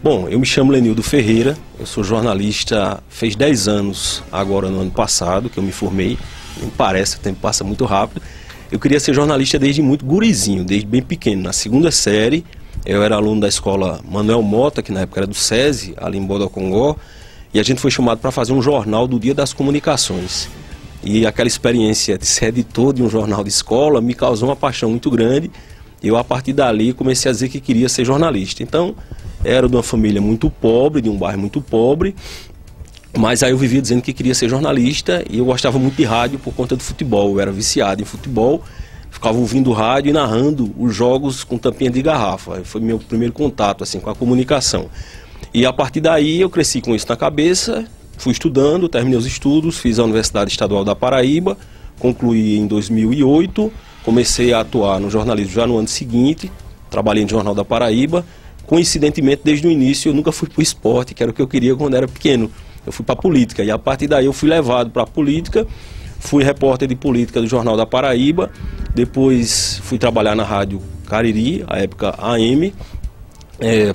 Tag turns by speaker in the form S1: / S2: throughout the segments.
S1: Bom, eu me chamo Lenildo Ferreira, eu sou jornalista, fez 10 anos agora no ano passado que eu me formei, me parece que o tempo passa muito rápido. Eu queria ser jornalista desde muito gurizinho, desde bem pequeno. Na segunda série, eu era aluno da escola Manuel Mota, que na época era do SESI, ali em Bodocongó, e a gente foi chamado para fazer um jornal do Dia das Comunicações. E aquela experiência de ser editor de um jornal de escola me causou uma paixão muito grande. Eu, a partir dali, comecei a dizer que queria ser jornalista. Então, era de uma família muito pobre, de um bairro muito pobre, mas aí eu vivia dizendo que queria ser jornalista e eu gostava muito de rádio por conta do futebol. Eu era viciado em futebol, ficava ouvindo rádio e narrando os jogos com tampinha de garrafa. Foi meu primeiro contato assim, com a comunicação. E a partir daí eu cresci com isso na cabeça, fui estudando, terminei os estudos, fiz a Universidade Estadual da Paraíba, concluí em 2008, comecei a atuar no jornalismo já no ano seguinte, trabalhei no Jornal da Paraíba. Coincidentemente, desde o início, eu nunca fui para o esporte, que era o que eu queria quando era pequeno. Eu fui para a política, e a partir daí eu fui levado para a política, fui repórter de política do Jornal da Paraíba, depois fui trabalhar na Rádio Cariri, a época AM,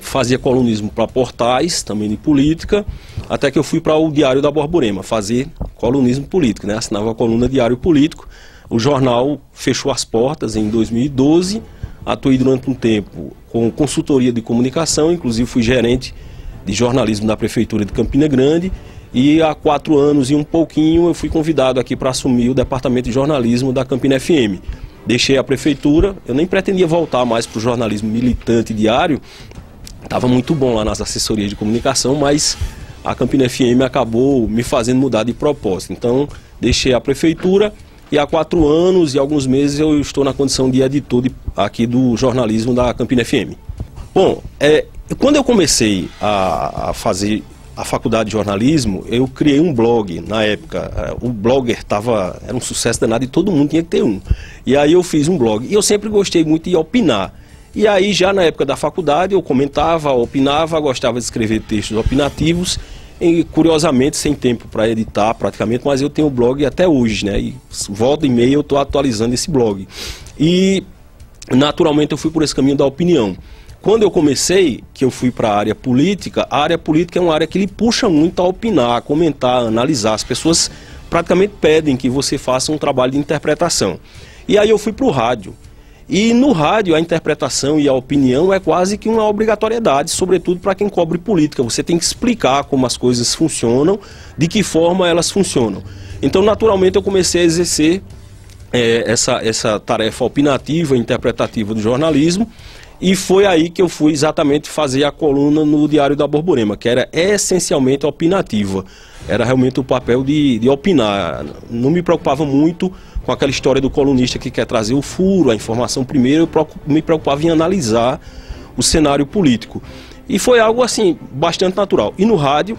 S1: fazia colunismo para portais, também de política, até que eu fui para o Diário da Borborema, fazer colunismo político, né? Assinava a coluna Diário Político. O jornal fechou as portas em 2012, atuei durante um tempo com consultoria de comunicação, inclusive fui gerente de jornalismo da Prefeitura de Campina Grande, e há 4 anos e um pouquinho eu fui convidado aqui para assumir o departamento de jornalismo da Campina FM. Deixei a Prefeitura, eu nem pretendia voltar mais para o jornalismo militante diário, estava muito bom lá nas assessorias de comunicação, mas a Campina FM acabou me fazendo mudar de propósito. Então deixei a Prefeitura e há 4 anos e alguns meses eu estou na condição de editor aqui do jornalismo da Campina FM. Bom, quando eu comecei a fazer a faculdade de jornalismo, eu criei um blog na época. O blogger era um sucesso danado e todo mundo tinha que ter um. E aí eu fiz um blog. E eu sempre gostei muito de opinar. E aí já na época da faculdade eu comentava, opinava, gostava de escrever textos opinativos. E, curiosamente, sem tempo para editar praticamente, mas eu tenho o blog até hoje, né? E volta e meia eu estou atualizando esse blog. E naturalmente eu fui por esse caminho da opinião. Quando eu comecei, que eu fui para a área política é uma área que lhe puxa muito a opinar, a comentar, a analisar. As pessoas praticamente pedem que você faça um trabalho de interpretação. E aí eu fui para o rádio. E no rádio a interpretação e a opinião é quase que uma obrigatoriedade, sobretudo para quem cobre política. Você tem que explicar como as coisas funcionam, de que forma elas funcionam. Então, naturalmente, eu comecei a exercer essa tarefa opinativa e interpretativa do jornalismo, e foi aí que eu fui exatamente fazer a coluna no Diário da Borborema, que era essencialmente opinativa. Era realmente o papel de opinar. Não me preocupava muito com aquela história do colunista que quer trazer o furo, a informação primeiro. Eu me preocupava em analisar o cenário político. E foi algo assim, bastante natural. E no rádio,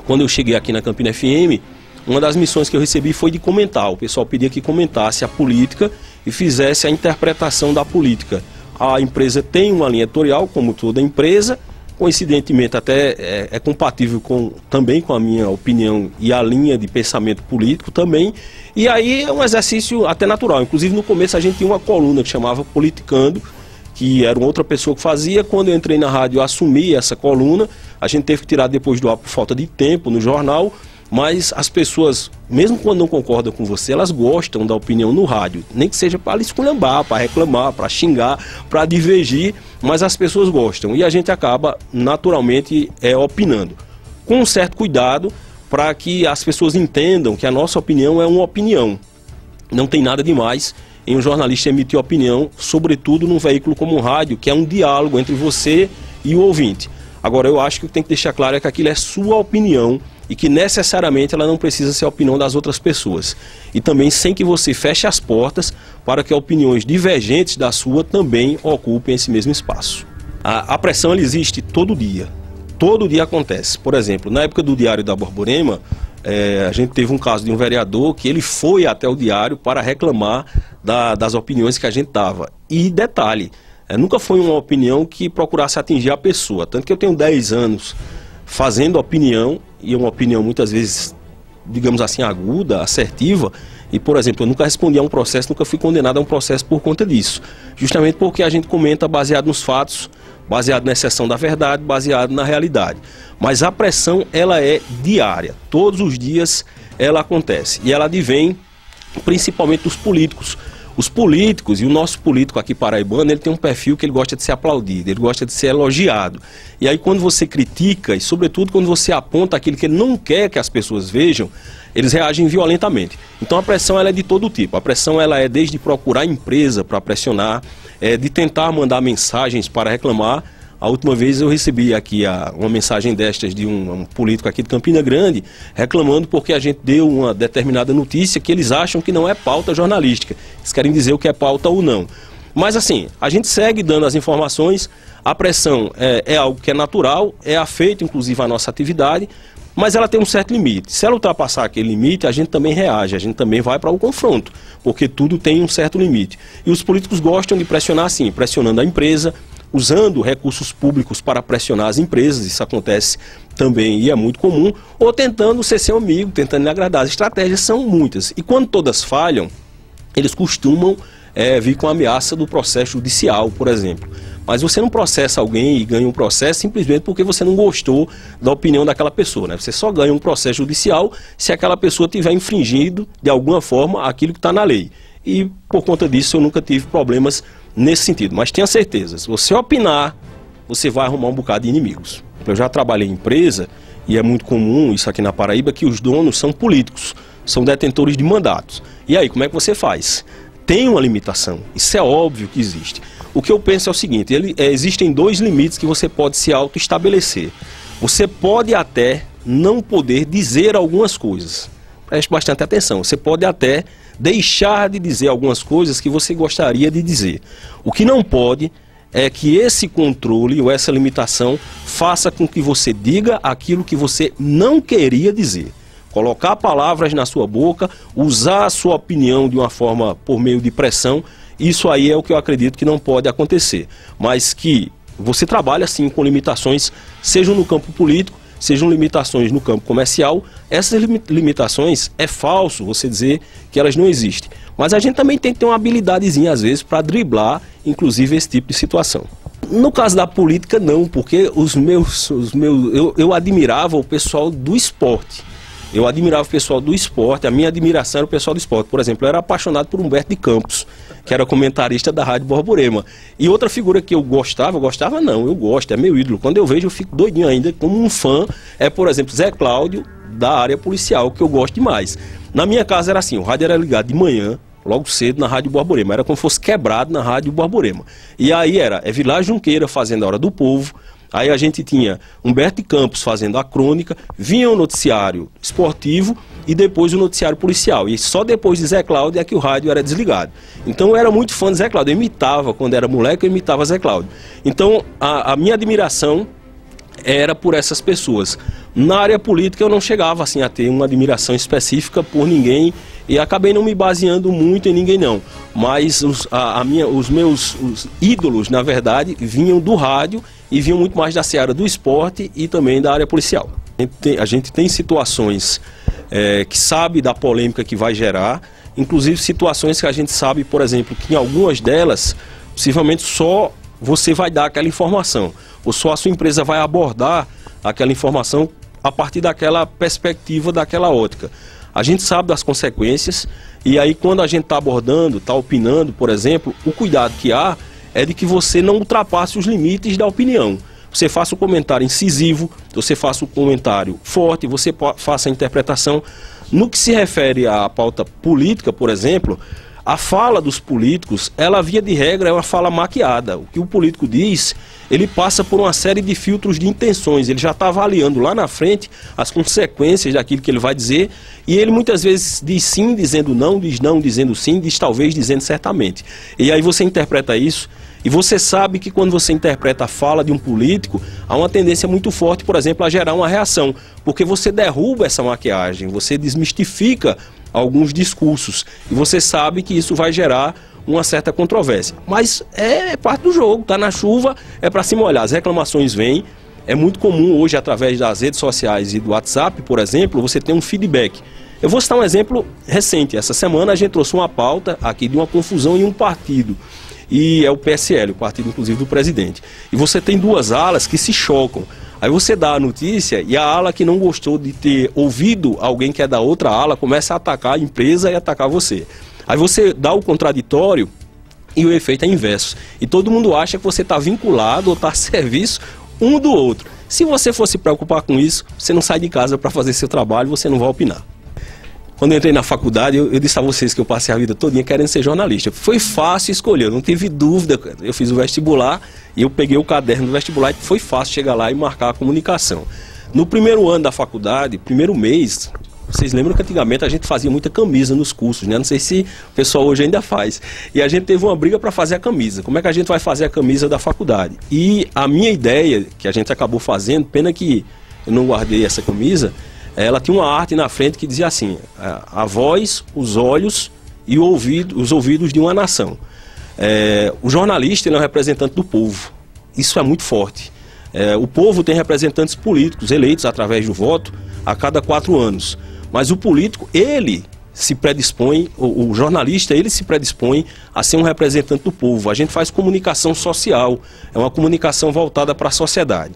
S1: quando eu cheguei aqui na Campina FM, uma das missões que eu recebi foi de comentar. O pessoal pedia que comentasse a política e fizesse a interpretação da política. A empresa tem uma linha editorial, como toda empresa, coincidentemente até é compatível também com a minha opinião e a linha de pensamento político também. E aí é um exercício até natural. Inclusive no começo a gente tinha uma coluna que chamava Politicando, que era uma outra pessoa que fazia. Quando eu entrei na rádio eu assumi essa coluna, a gente teve que tirar depois do ar por falta de tempo no jornal. Mas as pessoas, mesmo quando não concordam com você, elas gostam da opinião no rádio. Nem que seja para esculhambar, para reclamar, para xingar, para divergir, mas as pessoas gostam. E a gente acaba, naturalmente, opinando. Com um certo cuidado, para que as pessoas entendam que a nossa opinião é uma opinião. Não tem nada demais em um jornalista emitir opinião, sobretudo num veículo como o rádio, que é um diálogo entre você e o ouvinte. Agora, eu acho que o que tem que deixar claro é que aquilo é sua opinião, e que necessariamente ela não precisa ser a opinião das outras pessoas. E também sem que você feche as portas para que opiniões divergentes da sua também ocupem esse mesmo espaço. A pressão ela existe todo dia acontece. Por exemplo, na época do Diário da Borborema, a gente teve um caso de um vereador que ele foi até o Diário para reclamar das opiniões que a gente dava. E detalhe, nunca foi uma opinião que procurasse atingir a pessoa, tanto que eu tenho 10 anos fazendo opinião, e uma opinião muitas vezes, digamos assim, aguda, assertiva, e, por exemplo, eu nunca respondi a um processo, nunca fui condenado a um processo por conta disso. Justamente porque a gente comenta baseado nos fatos, baseado na exceção da verdade, baseado na realidade. Mas a pressão, ela é diária, todos os dias ela acontece, e ela advém principalmente dos políticos. Os políticos, e o nosso político aqui paraibano, ele tem um perfil que ele gosta de ser aplaudido, ele gosta de ser elogiado. E aí quando você critica, e sobretudo quando você aponta aquilo que ele não quer que as pessoas vejam, eles reagem violentamente. Então a pressão, ela é de todo tipo. A pressão, ela é desde procurar empresa para pressionar, de tentar mandar mensagens para reclamar. A última vez eu recebi aqui uma mensagem destas de um político aqui de Campina Grande, reclamando porque a gente deu uma determinada notícia que eles acham que não é pauta jornalística. Eles querem dizer o que é pauta ou não. Mas assim, a gente segue dando as informações, a pressão é algo que é natural, é afeito inclusive à nossa atividade, mas ela tem um certo limite. Se ela ultrapassar aquele limite, a gente também reage, a gente também vai para o confronto, porque tudo tem um certo limite. E os políticos gostam de pressionar assim, pressionando a empresa, usando recursos públicos para pressionar as empresas, isso acontece também e é muito comum, ou tentando ser seu amigo, tentando lhe agradar. As estratégias são muitas, e quando todas falham, eles costumam vir com a ameaça do processo judicial, por exemplo. Mas você não processa alguém e ganha um processo simplesmente porque você não gostou da opinião daquela pessoa, né? Você só ganha um processo judicial se aquela pessoa tiver infringido de alguma forma aquilo que está na lei. E por conta disso eu nunca tive problemas nesse sentido. Mas tenha certeza, se você opinar, você vai arrumar um bocado de inimigos. Eu já trabalhei em empresa, e é muito comum isso aqui na Paraíba, que os donos são políticos, são detentores de mandatos. E aí, como é que você faz? Tem uma limitação, isso é óbvio que existe. O que eu penso é o seguinte, existem dois limites que você pode se auto-estabelecer. Você pode até não poder dizer algumas coisas. Preste bastante atenção, você pode até deixar de dizer algumas coisas que você gostaria de dizer. O que não pode é que esse controle ou essa limitação faça com que você diga aquilo que você não queria dizer. Colocar palavras na sua boca, usar a sua opinião de uma forma por meio de pressão, isso aí é o que eu acredito que não pode acontecer. Mas que você trabalha sim com limitações, sejam no campo político, sejam limitações no campo comercial. Essas limitações é falso você dizer que elas não existem. Mas a gente também tem que ter uma habilidadezinha às vezes para driblar, inclusive, esse tipo de situação. No caso da política não, porque eu admirava o pessoal do esporte. Eu admirava o pessoal do esporte, a minha admiração era o pessoal do esporte. Por exemplo, eu era apaixonado por Humberto de Campos, que era comentarista da Rádio Borborema. E outra figura que eu gosto, é meu ídolo. Quando eu vejo, eu fico doidinho ainda, como um fã, por exemplo, Zé Cláudio, da área policial, que eu gosto demais. Na minha casa era assim, o rádio era ligado de manhã, logo cedo, na Rádio Borborema. Era como se fosse quebrado na Rádio Borborema. E aí era Vilás Junqueira fazendo a Hora do Povo. Aí a gente tinha Humberto de Campos fazendo a crônica, vinha o noticiário esportivo e depois o noticiário policial. E só depois de Zé Cláudio é que o rádio era desligado. Então eu era muito fã de Zé Cláudio, eu imitava, quando era moleque, eu imitava Zé Cláudio. Então a minha admiração era por essas pessoas. Na área política eu não chegava assim a ter uma admiração específica por ninguém e acabei não me baseando muito em ninguém não. Mas os meus ídolos, na verdade, vinham do rádio e vinham muito mais da seara do esporte e também da área policial. A gente tem situações que sabe da polêmica que vai gerar, inclusive situações que a gente sabe, por exemplo, que em algumas delas, possivelmente só você vai dar aquela informação, ou só a sua empresa vai abordar aquela informação a partir daquela perspectiva, daquela ótica. A gente sabe das consequências, e aí quando a gente está abordando, está opinando, por exemplo, o cuidado que há é de que você não ultrapasse os limites da opinião. Você faça um comentário incisivo, você faça um comentário forte, você faça a interpretação. No que se refere à pauta política, por exemplo, a fala dos políticos, ela via de regra é uma fala maquiada. O que o político diz, ele passa por uma série de filtros de intenções. Ele já está avaliando lá na frente as consequências daquilo que ele vai dizer, e ele muitas vezes diz sim dizendo não, diz não dizendo sim, diz talvez dizendo certamente. E aí você interpreta isso, e você sabe que quando você interpreta a fala de um político, há uma tendência muito forte, por exemplo, a gerar uma reação, porque você derruba essa maquiagem, você desmistifica alguns discursos, e você sabe que isso vai gerar uma certa controvérsia. Mas é parte do jogo, tá na chuva, é para se molhar. As reclamações vêm, é muito comum hoje, através das redes sociais e do WhatsApp, por exemplo, você tem um feedback. Eu vou citar um exemplo recente. Essa semana a gente trouxe uma pauta aqui de uma confusão em um partido. e é o PSL, o partido inclusive do presidente. E você tem duas alas que se chocam. Aí você dá a notícia e a ala que não gostou de ter ouvido alguém que é da outra ala começa a atacar a empresa e atacar você. Aí você dá o contraditório e o efeito é inverso. E todo mundo acha que você está vinculado ou está a serviço um do outro. Se você for se preocupar com isso, você não sai de casa para fazer seu trabalho, você não vai opinar. Quando eu entrei na faculdade, eu disse a vocês que eu passei a vida todinha querendo ser jornalista. Foi fácil escolher, eu não tive dúvida. Eu fiz o vestibular e eu peguei o caderno do vestibular e foi fácil chegar lá e marcar a comunicação. No primeiro ano da faculdade, primeiro mês, vocês lembram que antigamente a gente fazia muita camisa nos cursos, né? Não sei se o pessoal hoje ainda faz. E a gente teve uma briga para fazer a camisa. Como é que a gente vai fazer a camisa da faculdade? E a minha ideia, que a gente acabou fazendo, pena que eu não guardei essa camisa, ela tinha uma arte na frente que dizia assim: a voz, os olhos e os ouvidos de uma nação. O jornalista ele é um representante do povo. Isso é muito forte. O povo tem representantes políticos eleitos através do voto a cada 4 anos. Mas o político, ele se predispõe, o jornalista, ele se predispõe a ser um representante do povo. A gente faz comunicação social, é uma comunicação voltada para a sociedade.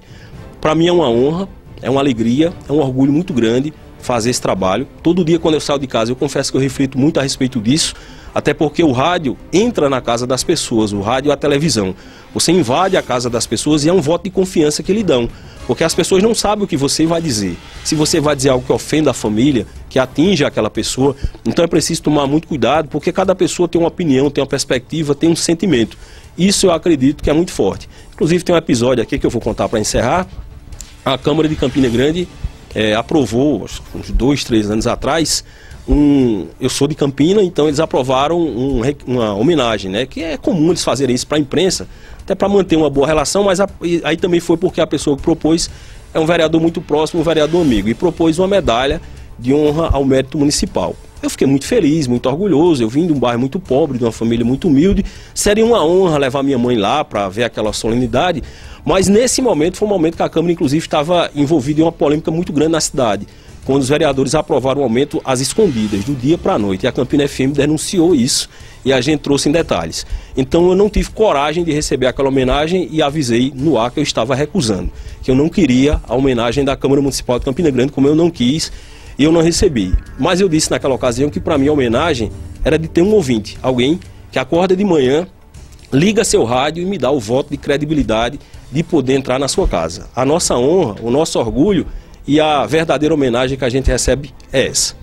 S1: Para mim é uma honra, é uma alegria, é um orgulho muito grande fazer esse trabalho. Todo dia quando eu saio de casa, eu confesso que eu reflito muito a respeito disso, até porque o rádio entra na casa das pessoas, o rádio e a televisão. Você invade a casa das pessoas e é um voto de confiança que lhe dão, porque as pessoas não sabem o que você vai dizer. Se você vai dizer algo que ofenda a família, que atinge aquela pessoa, então é preciso tomar muito cuidado, porque cada pessoa tem uma opinião, tem uma perspectiva, tem um sentimento. Isso eu acredito que é muito forte. Inclusive tem um episódio aqui que eu vou contar para encerrar. A Câmara de Campina Grande aprovou, uns 2, 3 anos atrás, eu sou de Campina, então eles aprovaram uma homenagem, né? Que é comum eles fazerem isso para a imprensa, até para manter uma boa relação, mas aí também foi porque a pessoa que propôs é um vereador muito próximo, um vereador amigo, e propôs uma medalha de honra ao mérito municipal. Eu fiquei muito feliz, muito orgulhoso, eu vim de um bairro muito pobre, de uma família muito humilde, seria uma honra levar minha mãe lá para ver aquela solenidade, mas nesse momento foi um momento que a Câmara inclusive estava envolvida em uma polêmica muito grande na cidade, quando os vereadores aprovaram o aumento às escondidas, do dia para a noite, e a Campina FM denunciou isso e a gente trouxe em detalhes. Então eu não tive coragem de receber aquela homenagem e avisei no ar que eu estava recusando, que eu não queria a homenagem da Câmara Municipal de Campina Grande, como eu não quis, e eu não recebi. Mas eu disse naquela ocasião que para mim a homenagem era de ter um ouvinte, alguém que acorda de manhã, liga seu rádio e me dá o voto de credibilidade de poder entrar na sua casa. A nossa honra, o nosso orgulho e a verdadeira homenagem que a gente recebe é essa.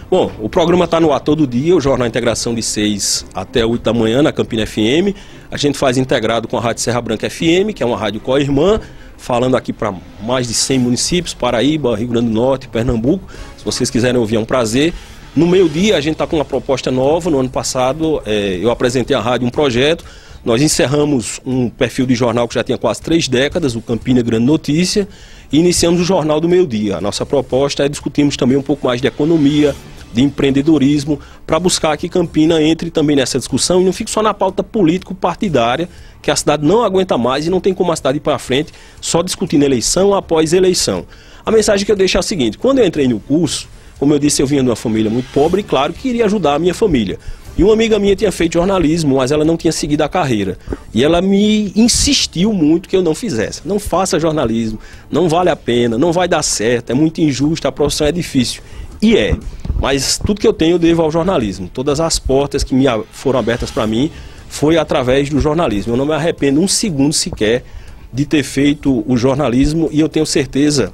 S1: Bom, o programa está no ar todo dia, o Jornal Integração de 6 até 8 da manhã na Campina FM. A gente faz integrado com a Rádio Serra Branca FM, que é uma rádio co-irmã, falando aqui para mais de 100 municípios, Paraíba, Rio Grande do Norte, Pernambuco. Se vocês quiserem ouvir, é um prazer. No meio-dia a gente está com uma proposta nova. No ano passado eu apresentei à rádio um projeto. Nós encerramos um perfil de jornal que já tinha quase 3 décadas, o Campina Grande Notícia, e iniciamos o Jornal do Meio-Dia. A nossa proposta é discutirmos também um pouco mais de economia, de empreendedorismo, para buscar que Campina entre também nessa discussão e não fique só na pauta político-partidária, que a cidade não aguenta mais e não tem como a cidade ir para frente só discutindo eleição após eleição. A mensagem que eu deixo é a seguinte: quando eu entrei no curso, como eu disse, eu vinha de uma família muito pobre e claro que queria ajudar a minha família. E uma amiga minha tinha feito jornalismo, mas ela não tinha seguido a carreira. E ela me insistiu muito que eu não fizesse. Não faça jornalismo, não vale a pena, não vai dar certo, é muito injusto, a profissão é difícil. E é. Mas tudo que eu tenho eu devo ao jornalismo. Todas as portas que foram abertas para mim foi através do jornalismo. Eu não me arrependo um segundo sequer de ter feito o jornalismo e eu tenho certeza,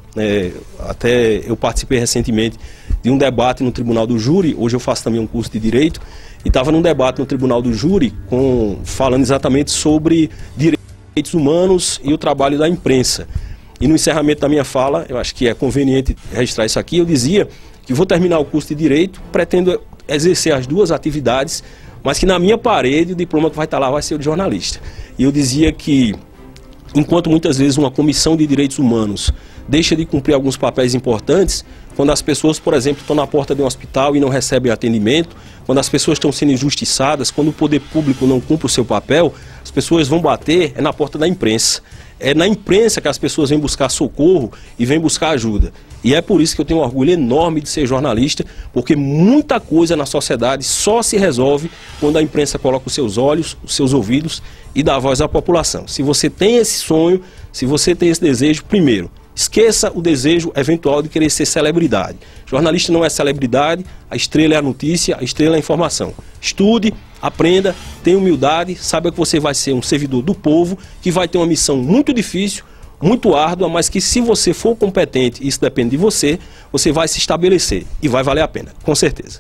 S1: até eu participei recentemente de um debate no Tribunal do Júri, hoje eu faço também um curso de Direito, e estava num debate no Tribunal do Júri falando exatamente sobre direitos humanos e o trabalho da imprensa. E no encerramento da minha fala, eu acho que é conveniente registrar isso aqui, eu dizia que vou terminar o curso de Direito, pretendo exercer as 2 atividades, mas que na minha parede o diploma que vai estar lá vai ser o de jornalista. E eu dizia que, enquanto muitas vezes uma comissão de direitos humanos deixa de cumprir alguns papéis importantes, quando as pessoas, por exemplo, estão na porta de um hospital e não recebem atendimento, quando as pessoas estão sendo injustiçadas, quando o poder público não cumpre o seu papel, as pessoas vão bater na porta da imprensa. É na imprensa que as pessoas vêm buscar socorro e vêm buscar ajuda. E é por isso que eu tenho um orgulho enorme de ser jornalista, porque muita coisa na sociedade só se resolve quando a imprensa coloca os seus olhos, os seus ouvidos e dá voz à população. Se você tem esse sonho, se você tem esse desejo, primeiro, esqueça o desejo eventual de querer ser celebridade. Jornalista não é celebridade, a estrela é a notícia, a estrela é a informação. Estude, aprenda, tenha humildade, saiba que você vai ser um servidor do povo, que vai ter uma missão muito difícil, muito árdua, mas que se você for competente, isso depende de você, você vai se estabelecer e vai valer a pena, com certeza.